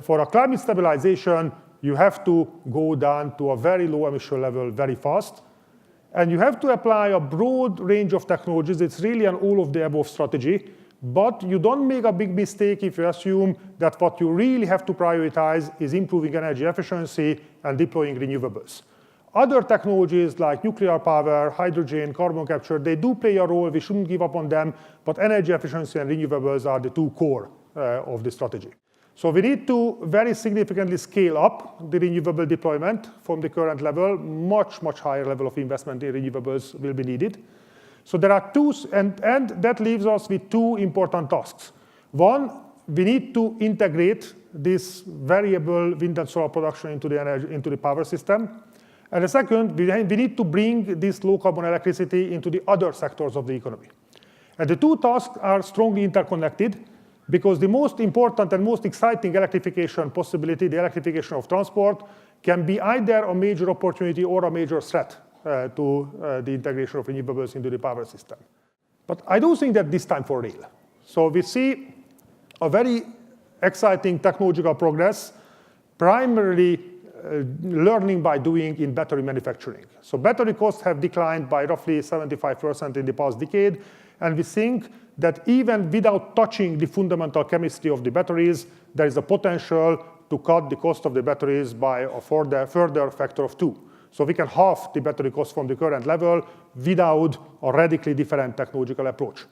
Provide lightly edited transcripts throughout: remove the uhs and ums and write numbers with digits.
for a climate stabilization, you have to go down to a very low emission level very fast. And you have to apply a broad range of technologies. It's really an all-of-the-above strategy. But you don't make a big mistake if you assume that what you really have to prioritize is improving energy efficiency and deploying renewables. Other technologies like nuclear power, hydrogen, carbon capture, they do play a role. We shouldn't give up on them. But energy efficiency and renewables are the two core of the strategy. So we need to very significantly scale up the renewable deployment from the current level. Much, much higher level of investment in renewables will be needed. So there are two, and that leaves us with two important tasks. One, we need to integrate this variable wind and solar production into the power system. And the second, we need to bring this low-carbon electricity into the other sectors of the economy. And the two tasks are strongly interconnected, because the most important and most exciting electrification possibility, the electrification of transport, can be either a major opportunity or a major threat to the integration of renewables into the power system. But I do think that this time for real. So we see a very exciting technological progress, primarily learning by doing in battery manufacturing. So battery costs have declined by roughly 75% in the past decade. And we think that even without touching the fundamental chemistry of the batteries, there is a potential to cut the cost of the batteries by a further factor of 2. So we can halve the battery cost from the current level without a radically different technological approach.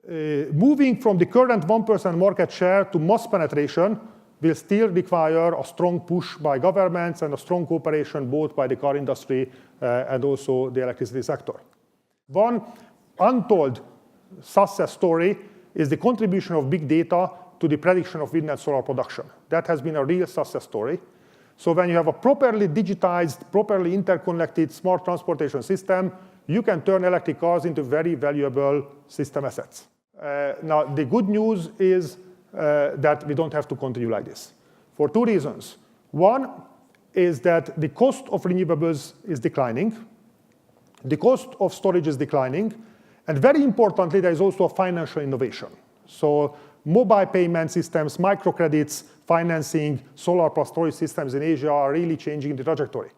Moving from the current 1% market share to mass penetration will still require a strong push by governments and a strong cooperation both by the car industry and also the electricity sector. One untold success story is the contribution of big data to the prediction of wind and solar production. That has been a real success story. So when you have a properly digitized, properly interconnected smart transportation system, you can turn electric cars into very valuable system assets. Now, the good news is that we don't have to continue like this for two reasons. One is that the cost of renewables is declining. The cost of storage is declining. And very importantly, there is also a financial innovation. So mobile payment systems, microcredits, financing, solar plus storage systems in Asia are really changing the trajectory.